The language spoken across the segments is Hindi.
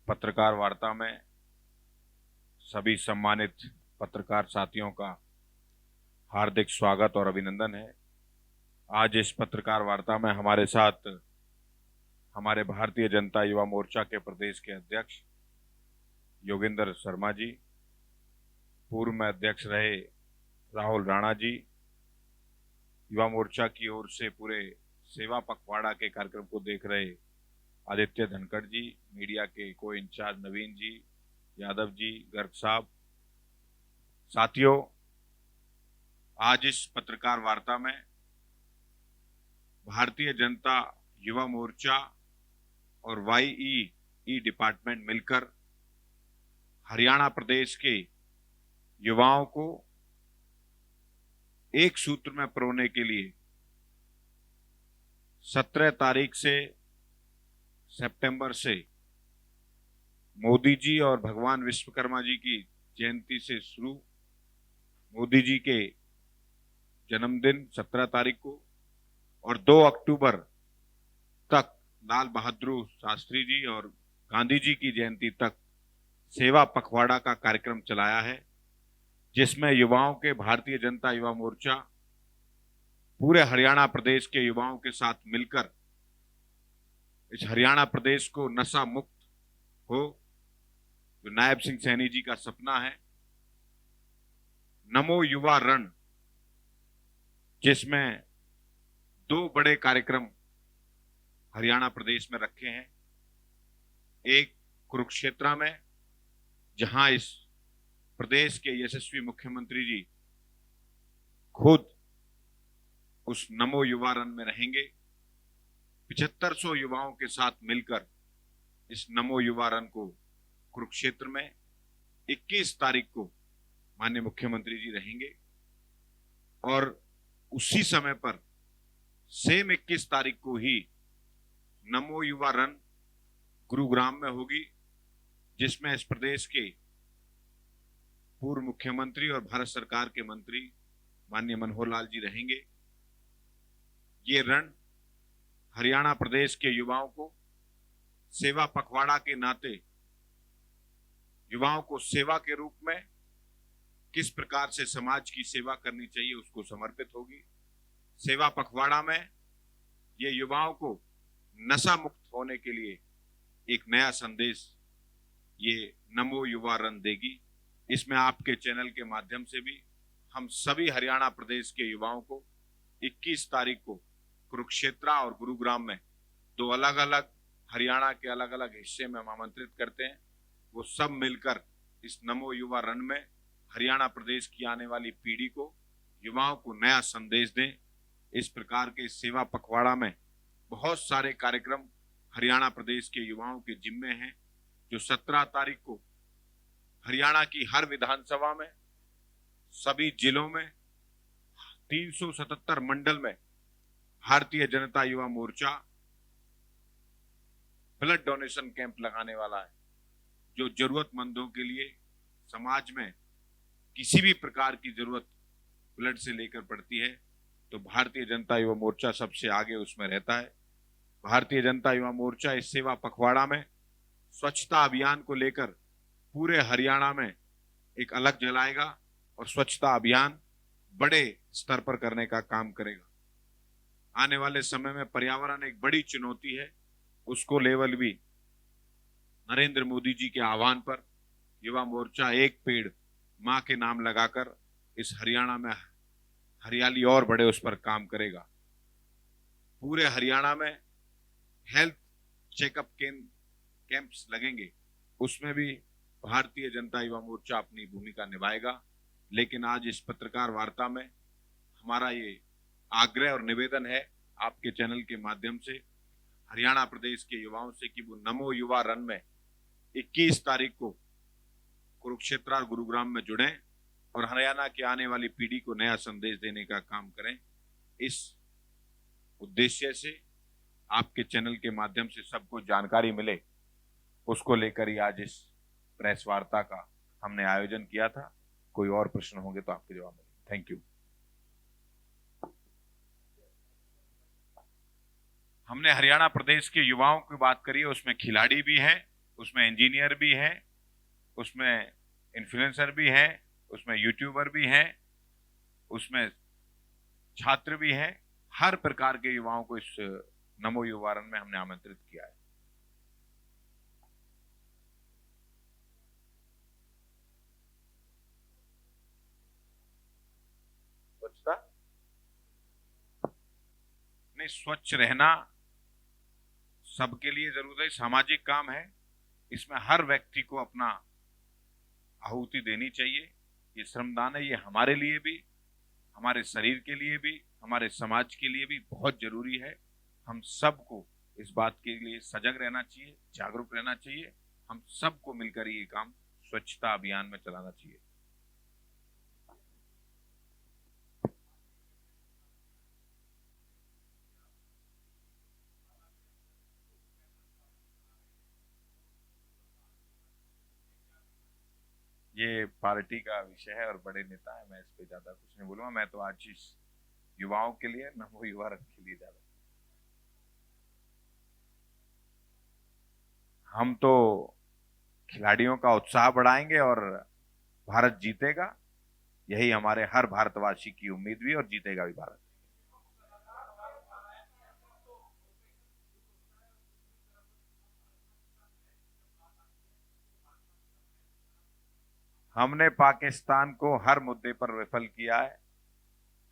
पत्रकार वार्ता में सभी सम्मानित पत्रकार साथियों का हार्दिक स्वागत और अभिनंदन है। आज इस पत्रकार वार्ता में हमारे साथ हमारे भारतीय जनता युवा मोर्चा के प्रदेश के अध्यक्ष योगेंद्र शर्मा जी, पूर्व में अध्यक्ष रहे राहुल राणा जी, युवा मोर्चा की ओर से पूरे सेवा पखवाड़ा के कार्यक्रम को देख रहे आदित्य धनखड़ जी, मीडिया के को इंचार्ज नवीन जी, यादव जी, गर्ग साहब। साथियों, आज इस पत्रकार वार्ता में भारतीय जनता युवा मोर्चा और वाईई डिपार्टमेंट मिलकर हरियाणा प्रदेश के युवाओं को एक सूत्र में पिरोने के लिए 17 तारीख से सितंबर से मोदी जी और भगवान विश्वकर्मा जी की जयंती से शुरू, मोदी जी के जन्मदिन 17 तारीख को और 2 अक्टूबर तक लाल बहादुर शास्त्री जी और गांधी जी की जयंती तक सेवा पखवाड़ा का कार्यक्रम चलाया है, जिसमें युवाओं के भारतीय जनता युवा मोर्चा पूरे हरियाणा प्रदेश के युवाओं के साथ मिलकर इस हरियाणा प्रदेश को नशा मुक्त हो, जो नायब सिंह सैनी जी का सपना है। नमो युवा रण, जिसमें 2 बड़े कार्यक्रम हरियाणा प्रदेश में रखे हैं। एक कुरुक्षेत्र में, जहां इस प्रदेश के यशस्वी मुख्यमंत्री जी खुद उस नमो युवा रन में रहेंगे। 7500 युवाओं के साथ मिलकर इस नमो युवा रन को कुरुक्षेत्र में 21 तारीख को माननीय मुख्यमंत्री जी रहेंगे और उसी समय पर सेम 21 तारीख को ही नमो युवा रन गुरुग्राम में होगी, जिसमें इस प्रदेश के पूर्व मुख्यमंत्री और भारत सरकार के मंत्री माननीय मनोहर लाल जी रहेंगे। ये रण हरियाणा प्रदेश के युवाओं को सेवा पखवाड़ा के नाते युवाओं को सेवा के रूप में किस प्रकार से समाज की सेवा करनी चाहिए उसको समर्पित होगी। सेवा पखवाड़ा में ये युवाओं को नशा मुक्त होने के लिए एक नया संदेश ये नमो युवा रन देगी। इसमें आपके चैनल के माध्यम से भी हम सभी हरियाणा प्रदेश के युवाओं को 21 तारीख को कुरुक्षेत्र और गुरुग्राम में 2 अलग अलग हरियाणा के अलग अलग हिस्से में हम आमंत्रित करते हैं। वो सब मिलकर इस नमो युवा रन में हरियाणा प्रदेश की आने वाली पीढ़ी को, युवाओं को नया संदेश दें। इस प्रकार के सेवा पखवाड़ा में बहुत सारे कार्यक्रम हरियाणा प्रदेश के युवाओं के जिम्मे हैं, जो 17 तारीख को हरियाणा की हर विधानसभा में, सभी जिलों में, 377 मंडल में Bharatiya Janata Yuva Morcha blood donation camp लगाने वाला है। जो जरूरतमंदों के लिए समाज में किसी भी प्रकार की जरूरत ब्लड से लेकर पड़ती है, तो भारतीय जनता युवा मोर्चा सबसे आगे उसमें रहता है। भारतीय जनता युवा मोर्चा इस सेवा पखवाड़ा में स्वच्छता अभियान को लेकर पूरे हरियाणा में एक अलग जलाएगा और स्वच्छता अभियान बड़े स्तर पर करने का काम करेगा। आने वाले समय में पर्यावरण एक बड़ी चुनौती है, उसको लेवल भी नरेंद्र मोदी जी के आह्वान पर युवा मोर्चा एक पेड़ मां के नाम लगाकर इस हरियाणा में हरियाली और बड़े उस पर काम करेगा। पूरे हरियाणा में हेल्थ चेकअप कैंप्स लगेंगे, उसमें भी भारतीय जनता युवा मोर्चा अपनी भूमिका निभाएगा। लेकिन आज इस पत्रकार वार्ता में हमारा ये आग्रह और निवेदन है आपके चैनल के माध्यम से हरियाणा प्रदेश के युवाओं से कि वो नमो युवा रन में 21 तारीख को कुरुक्षेत्र और गुरुग्राम में जुड़ें और हरियाणा की आने वाली पीढ़ी को नया संदेश देने का काम करें। इस उद्देश्य से आपके चैनल के माध्यम से सबको जानकारी मिले, उसको लेकर ही आज इस प्रेस वार्ता का हमने आयोजन किया था। कोई और प्रश्न होंगे तो आपके जवाब मिलेंगे। Thank you. हमने हरियाणा प्रदेश के युवाओं की बात करी है, उसमें खिलाड़ी भी हैं उसमें इंजीनियर भी हैं, उसमें इन्फ्लुएंसर भी हैं, उसमें यूट्यूबर भी हैं, उसमें छात्र भी हैं। हर प्रकार के युवाओं को इस नमो युवारण में हमने आमंत्रित किया है। स्वच्छता नहीं, स्वच्छ रहना सबके लिए जरूर है, सामाजिक काम है। इसमें हर व्यक्ति को अपना आहुति देनी चाहिए। ये श्रमदान है, ये हमारे लिए भी, हमारे शरीर के लिए भी, हमारे समाज के लिए भी बहुत जरूरी है। हम सबको इस बात के लिए सजग रहना चाहिए, जागरूक रहना चाहिए। हम सबको मिलकर ये काम स्वच्छता अभियान में चलाना चाहिए। ये पार्टी का विषय है और बड़े नेता है, मैं इस पे ज्यादा कुछ नहीं बोलूंगा। मैं तो आज इस युवाओं के लिए, नमो युवा रथ के लिए ज्यादा, हम तो खिलाड़ियों का उत्साह बढ़ाएंगे और भारत जीतेगा। यही हमारे हर भारतवासी की उम्मीद भी, और जीतेगा भी भारत। हमने पाकिस्तान को हर मुद्दे पर विफल किया है,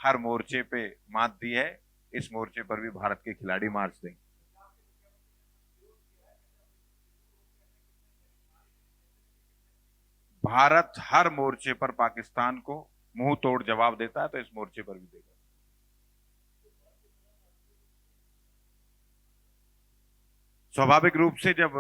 हर मोर्चे पे मात दी है। इस मोर्चे पर भी भारत के खिलाड़ी मार्च देंगे। भारत हर मोर्चे पर पाकिस्तान को मुंह तोड़ जवाब देता है, तो इस मोर्चे पर भी देगा। स्वाभाविक रूप से जब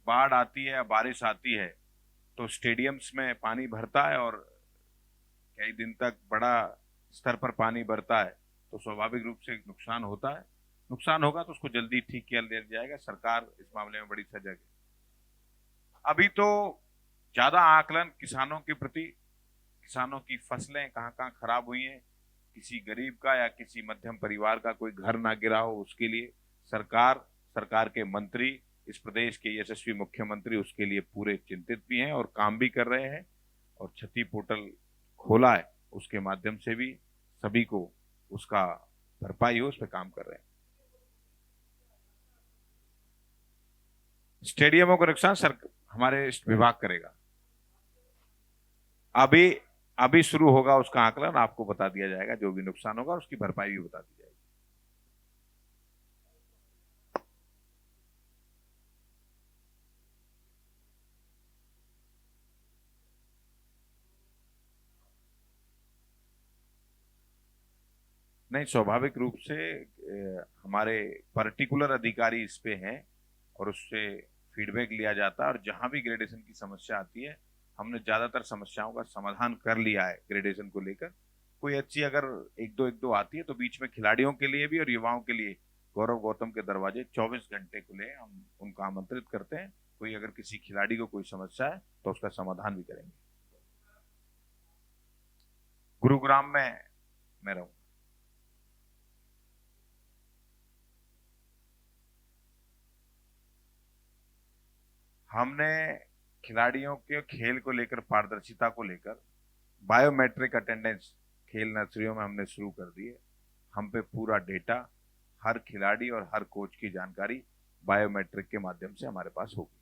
बाढ़ आती है या बारिश आती है तो स्टेडियम्स में पानी भरता है, और कई दिन तक बड़ा स्तर पर पानी भरता है, तो स्वाभाविक रूप से नुकसान होता है। नुकसान होगा तो उसको जल्दी ठीक किया जाएगा। सरकार इस मामले में बड़ी सजग है। अभी तो ज्यादा आकलन किसानों के प्रति, किसानों की फसलें कहाँ कहाँ खराब हुई हैं, किसी गरीब का या किसी मध्यम परिवार का कोई घर ना गिरा हो, उसके लिए सरकार, सरकार के मंत्री, इस प्रदेश के यशस्वी मुख्यमंत्री उसके लिए पूरे चिंतित भी हैं और काम भी कर रहे हैं। और क्षति पोर्टल खोला है, उसके माध्यम से भी सभी को उसका भरपाई हो, उस पर काम कर रहे हैं। स्टेडियमों का नुकसान सर हमारे विभाग करेगा। अभी अभी शुरू होगा उसका आकलन, आपको बता दिया जाएगा। जो भी नुकसान होगा उसकी भरपाई भी बता दी जाएगी। नहीं, स्वाभाविक रूप से हमारे पर्टिकुलर अधिकारी इस पे हैं और उससे फीडबैक लिया जाता है। और जहां भी ग्रेडेशन की समस्या आती है, हमने ज्यादातर समस्याओं का समाधान कर लिया है ग्रेडेशन को लेकर। कोई अच्छी अगर एक दो आती है तो बीच में खिलाड़ियों के लिए भी और युवाओं के लिए गौरव गौतम के दरवाजे 24 घंटे खुले हैं। हम उनको आमंत्रित करते हैं। कोई अगर किसी खिलाड़ी को कोई समस्या है तो उसका समाधान भी करेंगे। गुरुग्राम में मैं रहूं। हमने खिलाड़ियों के खेल को लेकर, पारदर्शिता को लेकर बायोमेट्रिक अटेंडेंस खेल नर्सरियों में हमने शुरू कर दी है। हम पे पूरा डेटा, हर खिलाड़ी और हर कोच की जानकारी बायोमेट्रिक के माध्यम से हमारे पास होगी।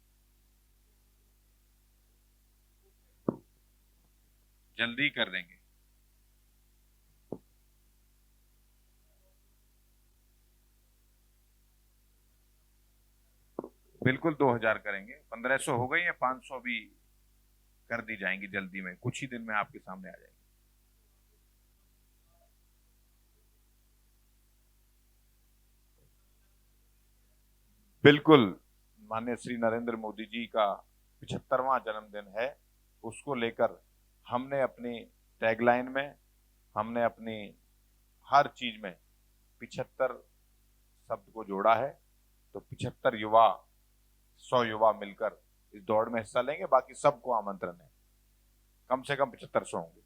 जल्दी कर देंगे। बिल्कुल 2000 करेंगे। 1500 हो गई है, 500 भी कर दी जाएंगी जल्दी में, कुछ ही दिन में आपके सामने आ जाएंगे। बिल्कुल। माननीय श्री नरेंद्र मोदी जी का 75वां जन्मदिन है, उसको लेकर हमने अपनी टैगलाइन में, हमने अपनी हर चीज में 75 शब्द को जोड़ा है। तो 75 युवा, 100 युवा मिलकर इस दौड़ में हिस्सा लेंगे। बाकी सबको आमंत्रण है, कम से कम 7500 होंगे।